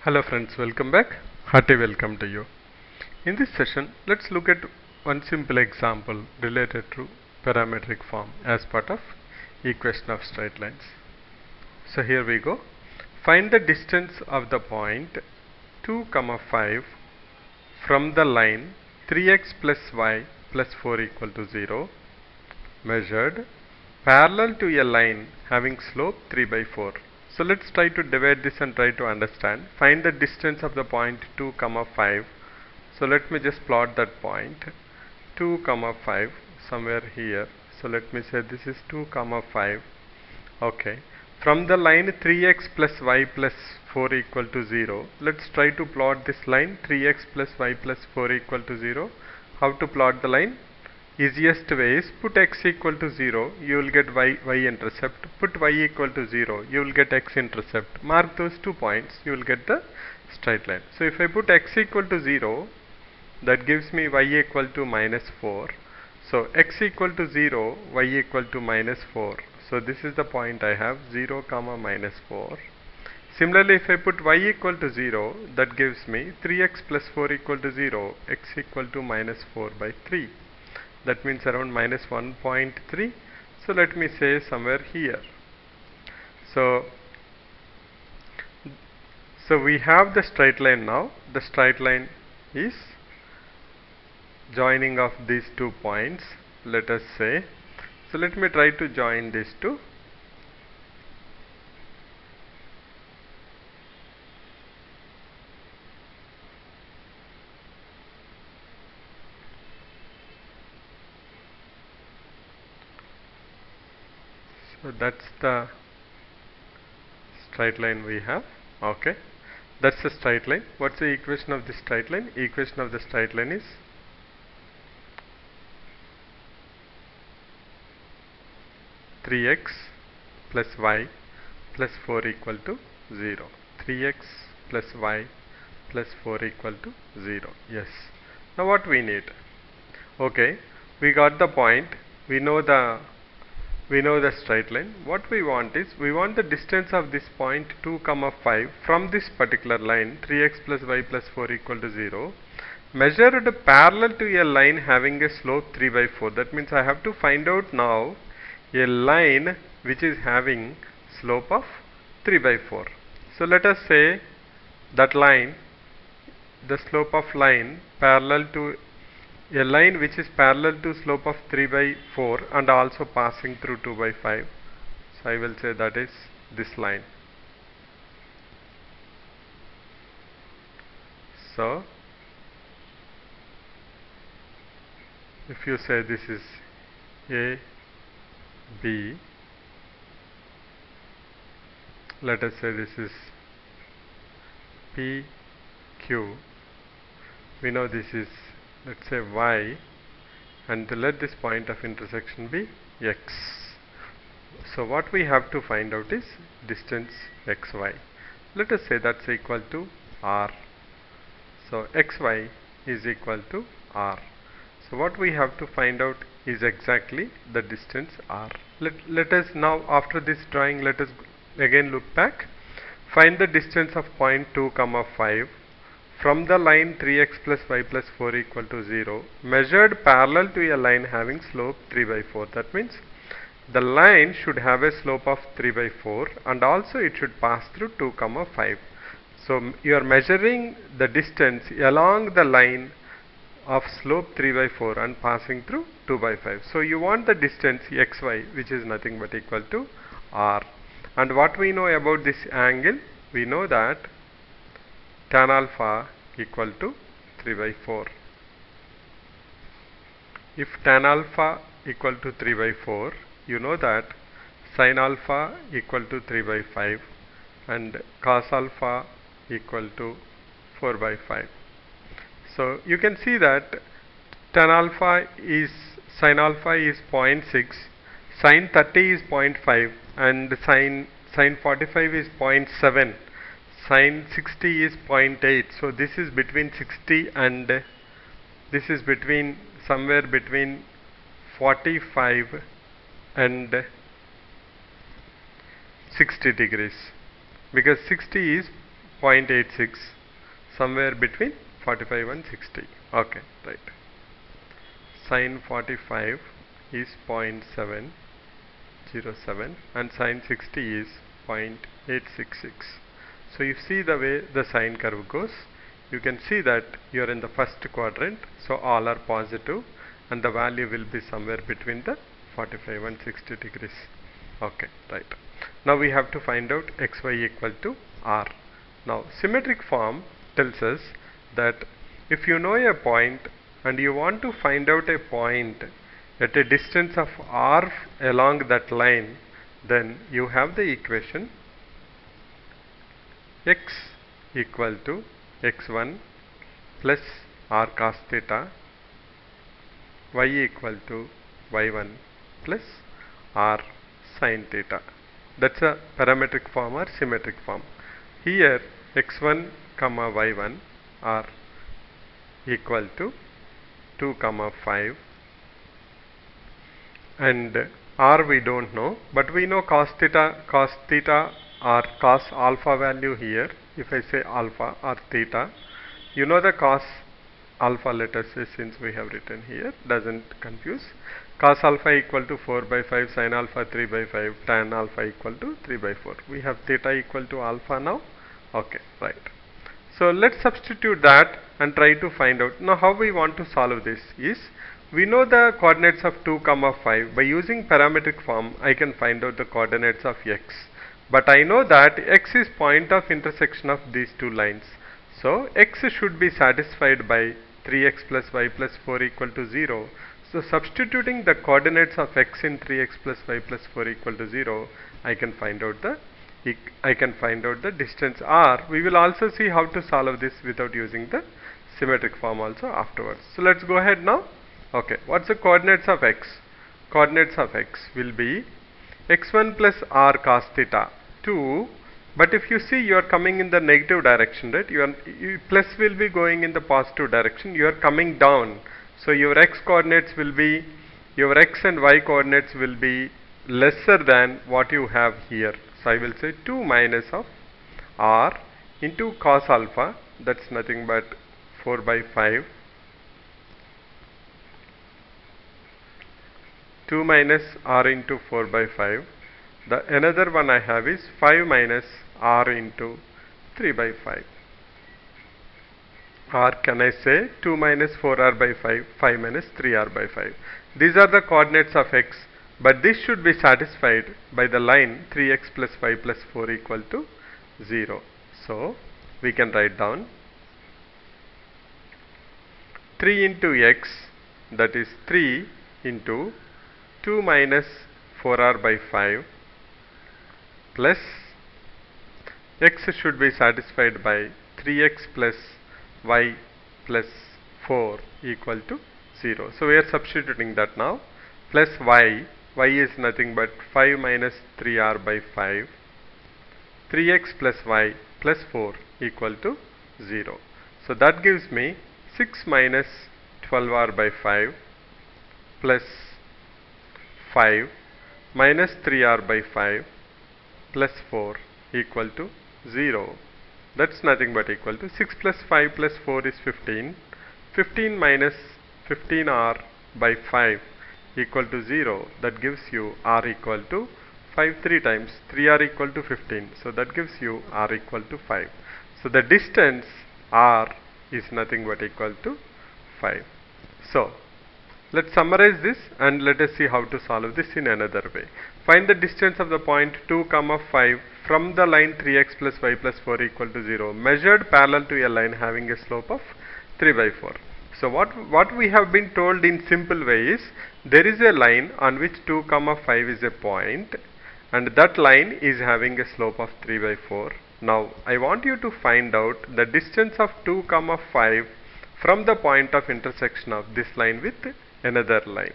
Hello friends, welcome back. Hearty welcome to you. In this session, let's look at one simple example related to parametric form as part of equation of straight lines. So here we go. Find the distance of the point 2, 5 from the line 3x plus y plus 4 equal to 0 measured parallel to a line having slope 3 by 4. So let's try to divide this and try to understand. Find the distance of the point 2, 5. So let me just plot that point 2, 5 somewhere here. So let me say this is 2, 5. Okay. From the line 3x plus y plus 4 equal to 0. Let's try to plot this line 3x plus y plus 4 equal to 0. How to plot the line? Easiest way is put x equal to 0, you will get y intercept. Put y equal to 0, you will get x intercept. Mark those 2 points, you will get the straight line. So if I put x equal to 0, that gives me y equal to minus 4. So x equal to 0, y equal to minus 4. So this is the point I have 0 comma minus 4. Similarly, if I put y equal to 0, that gives me 3x plus 4 equal to 0, x equal to minus 4 by 3. That means around minus 1.3. So let me say somewhere here. So we have the straight line now. The straight line is joining of these 2 points, let us say. So let me try to join these two. So that's the straight line we have. Okay, that's the straight line. What's the equation of the straight line? Equation of the straight line is three x plus y plus 4 equal to 0. 3x plus y plus 4 equal to 0. Yes. Now what we need? Okay, we got the point. We know the straight line. What we want is, we want the distance of this point 2, 5 from this particular line 3x plus y plus 4 equal to 0 measured parallel to a line having a slope 3 by 4. That means I have to find out now a line which is having slope of 3 by 4. So let us say that line, the slope of line parallel to a line which is parallel to slope of 3 by 4 and also passing through 2 by 5. So I will say that is this line. So if you say this is A, B, let us say this is P, Q, we know this is, let's say, Y, and let this point of intersection be X. So what we have to find out is distance xy. Let us say that's equal to r. So xy is equal to r. So what we have to find out is exactly the distance r. Let us now, after this drawing, let us again look back. Find the distance of point 2, 5 from the line 3x plus y plus 4 equal to 0 measured parallel to a line having slope 3 by 4. That means the line should have a slope of 3 by 4 and also it should pass through 2, 5. So you are measuring the distance along the line of slope 3 by 4 and passing through 2 by 5. So you want the distance xy, which is nothing but equal to r. And what we know about this angle? We know that tan alpha equal to 3 by 4. If tan alpha equal to 3 by 4, you know that sin alpha equal to 3 by 5 and cos alpha equal to 4 by 5. So you can see that tan alpha is, sin alpha is 0.6, sin 30 is 0.5 and sin 45 is 0.7, sin 60 is 0.8. So this is between 60 and this is between somewhere between 45 and 60 degrees, because 60 is 0.86, somewhere between 45 and 60. Okay, right. Sin 45 is 0.707 and sin 60 is 0.866. So you see the way the sine curve goes. You can see that you are in the first quadrant, so all are positive and the value will be somewhere between the 45 and 60 degrees. Okay, right. Now we have to find out xy equal to r. Now symmetric form tells us that if you know a point and you want to find out a point at a distance of r along that line, then you have the equation x equal to x1 plus r cos theta, y equal to y1 plus r sin theta. That's a parametric form or symmetric form. Here x1 comma y1 are equal to 2 comma 5 and r we don't know, but we know cos theta or cos alpha value here. If I say alpha or theta, you know the cos alpha, let us say, since we have written here, doesn't confuse. Cos alpha equal to 4 by 5, sin alpha 3 by 5, tan alpha equal to 3 by 4. We have theta equal to alpha now. Okay, right. So let's substitute that and try to find out. Now how we want to solve this is, we know the coordinates of 2 comma 5. By using parametric form, I can find out the coordinates of x. But I know that x is point of intersection of these two lines. So x should be satisfied by 3x plus y plus 4 equal to 0. So substituting the coordinates of x in 3x plus y plus 4 equal to 0, I can find out the distance r. We will also see how to solve this without using the symmetric form also afterwards. So let's go ahead now. Okay, what's the coordinates of x? Coordinates of x will be x1 plus r cos theta 2, but if you see, you are coming in the negative direction, right? Plus will be going in the positive direction. You are coming down, so your x coordinates will be, your x and y coordinates will be lesser than what you have here. So I will say 2 minus of r into cos alpha, that's nothing but 4 by 5, 2 minus r into 4 by 5. The another one I have is 5 minus r into 3 by 5. Or can I say 2 minus 4r by 5, 5 minus 3r by 5. These are the coordinates of x, but this should be satisfied by the line 3x plus y plus 4 equal to 0. So we can write down 3 into x, that is 3 into 2 minus 4r by 5 plus x should be satisfied by 3x plus y plus 4 equal to 0. So we are substituting that now. Plus y is nothing but 5 minus 3r by 5, 3x plus y plus 4 equal to 0. So that gives me 6 minus 12r by 5 plus 5 minus 3r by 5 plus 4 equal to 0. That's nothing but equal to 6 plus 5 plus 4 is 15. 15 minus 15r by 5 equal to 0. That gives you r equal to 5 3 times. 3r equal to 15. So that gives you r equal to 5. So the distance r is nothing but equal to 5. So let's summarize this and let us see how to solve this in another way. Find the distance of the point 2 comma 5 from the line 3x plus y plus 4 equal to 0, measured parallel to a line having a slope of 3 by 4. So what we have been told in simple way is, there is a line on which 2 comma 5 is a point, and that line is having a slope of 3 by 4. Now I want you to find out the distance of 2 comma 5 from the point of intersection of this line with another line.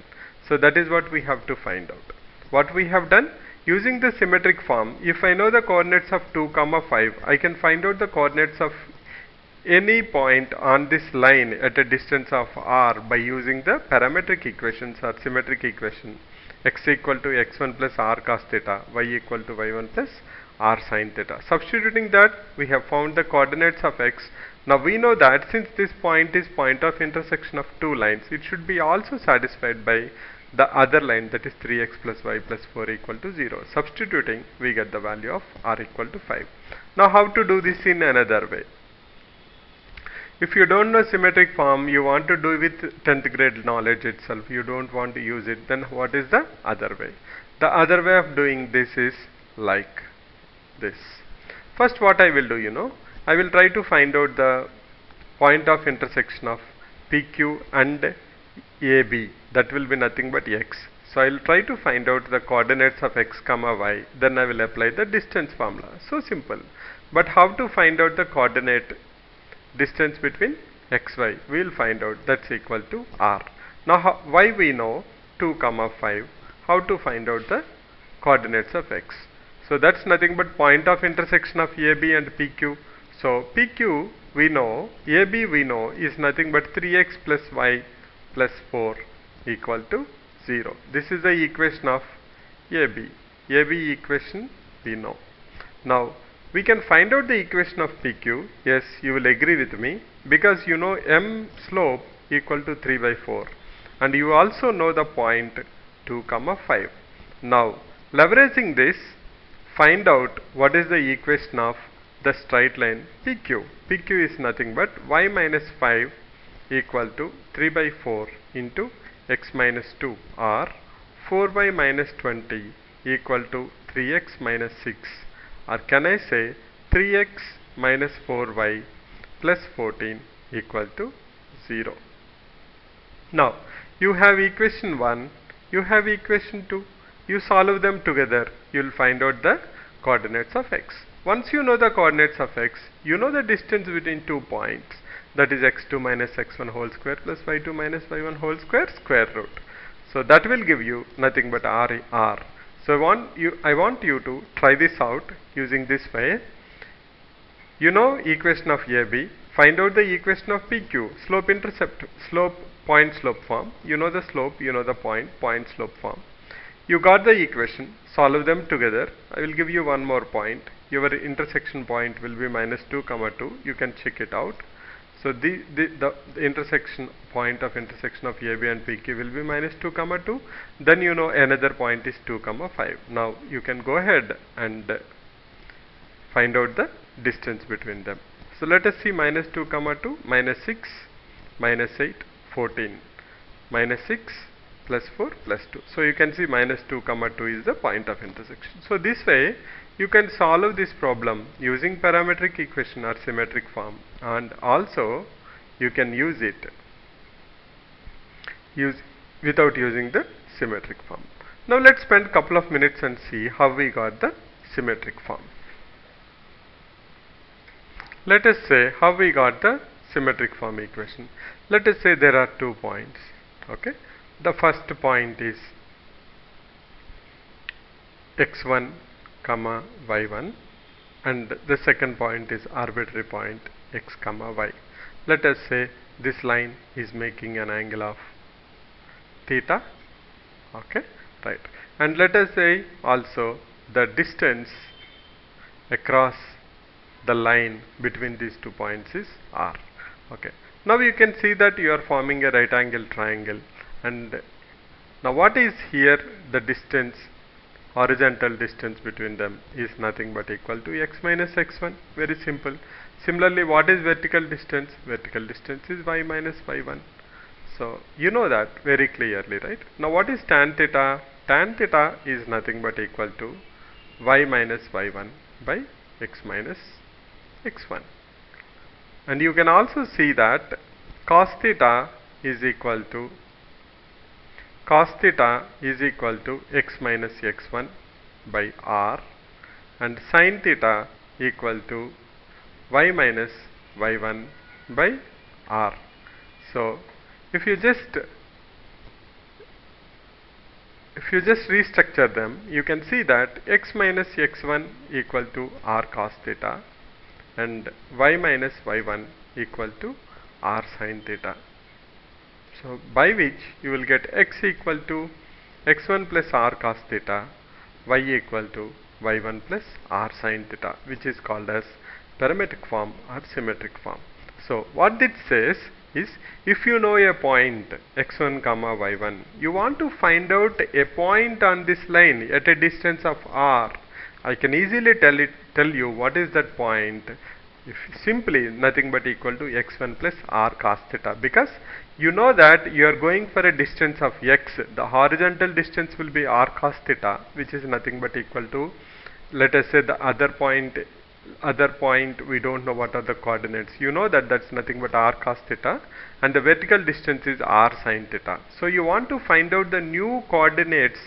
So that is what we have to find out. What we have done, using the symmetric form, if I know the coordinates of 2 comma 5, I can find out the coordinates of any point on this line at a distance of r by using the parametric equations or symmetric equation. X equal to x1 plus r cos theta, y equal to y1 plus r sin theta. Substituting that, we have found the coordinates of x. Now we know that since this point is point of intersection of two lines, it should be also satisfied by the other line, that is 3x plus y plus 4 equal to 0. Substituting, we get the value of r equal to 5. Now how to do this in another way? If you don't know symmetric form, you want to do with 10th grade knowledge itself, you don't want to use it, then what is the other way? The other way of doing this is like this. First what I will do, I will try to find out the point of intersection of PQ and AB. That will be nothing but x. So I will try to find out the coordinates of x comma y, then I will apply the distance formula. So simple. But how to find out the coordinate distance between x, y? We will find out, that's equal to r. Now why we know 2 comma 5, how to find out the coordinates of x? So that's nothing but point of intersection of AB and PQ. So PQ we know, AB we know is nothing but 3x plus y plus 4 equal to 0. This is the equation of AB. AB equation we know. Now we can find out the equation of PQ. Yes, you will agree with me, because you know m slope equal to 3 by 4 and you also know the point 2 comma 5. Now leveraging this, find out what is the equation of the straight line PQ. PQ is nothing but y minus 5 equal to 3 by 4 into x minus 2, or 4y minus 20 equal to 3x minus 6, or can I say 3x minus 4y plus 14 equal to 0. Now you have equation 1, you have equation 2, you solve them together, you will find out the coordinates of x. Once you know the coordinates of x, you know the distance between 2 points, that is x2 minus x1 whole square plus y2 minus y1 whole square root. So that will give you nothing but r. So I want you to try this out using this way. You know equation of AB, find out the equation of PQ, point slope form. You know the slope, you know the point slope form. You got the equation, solve them together. I will give you one more point. Your intersection point will be minus 2 comma 2. You can check it out. So the intersection point of intersection of AB and PQ will be minus 2 comma 2. Then you know another point is 2 comma 5. Now you can go ahead and find out the distance between them. So let us see minus 2 comma 2, minus 6, minus 8, 14, minus 6 plus 4 plus 2. So you can see minus 2 comma 2 is the point of intersection. So this way you can solve this problem using parametric equation or symmetric form, and also you can use it without using the symmetric form. Now let's spend a couple of minutes and see how we got the symmetric form. Let us say how we got the symmetric form equation. Let us say there are 2 points. Okay, the first point is x1 comma y1 and the second point is arbitrary point x comma y. Let us say this line is making an angle of theta. Okay, right. And let us say also the distance across the line between these 2 points is r. Okay, now you can see that you are forming a right angle triangle, and now what is here the distance, horizontal distance between them is nothing but equal to x minus x1. Very simple. Similarly, what is vertical distance? Vertical distance is y minus y1. So you know that very clearly, right? Now what is tan theta? Tan theta is nothing but equal to y minus y1 by x minus x1. And you can also see that cos theta is equal to x minus x1 by r, and sin theta equal to y minus y1 by r. So if you just restructure them, you can see that x minus x1 equal to r cos theta and y minus y1 equal to r sin theta. So by which you will get x equal to x1 plus r cos theta, y equal to y1 plus r sin theta, which is called as parametric form or symmetric form. So what it says is, if you know a point x1 comma y1, you want to find out a point on this line at a distance of r. I can easily tell you what is that point. If simply nothing but equal to x1 plus r cos theta, because you know that you are going for a distance of x. The horizontal distance will be r cos theta, which is nothing but equal to, let us say, the other point we don't know what are the coordinates. You know that that's nothing but r cos theta, and the vertical distance is r sin theta. So you want to find out the new coordinates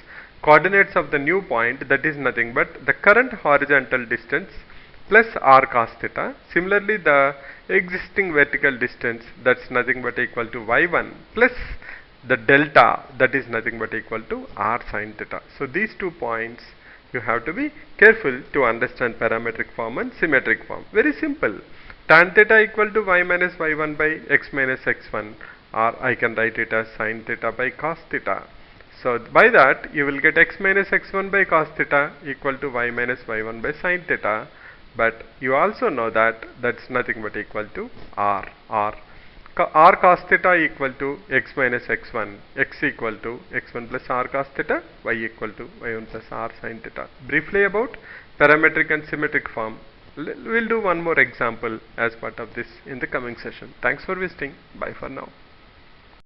of the new point, that is nothing but the current horizontal distance plus r cos theta. Similarly, the existing vertical distance, that's nothing but equal to y1 plus the delta, that is nothing but equal to r sin theta. So these 2 points you have to be careful to understand parametric form and symmetric form. Very simple. Tan theta equal to y minus y1 by x minus x1, or I can write it as sin theta by cos theta. So by that you will get x minus x1 by cos theta equal to y minus y1 by sin theta. But you also know that that's nothing but equal to r cos theta equal to x minus x1, x equal to x1 plus r cos theta, y equal to y1 plus r sin theta. Briefly about parametric and symmetric form. We'll do one more example as part of this in the coming session. Thanks for visiting. Bye for now.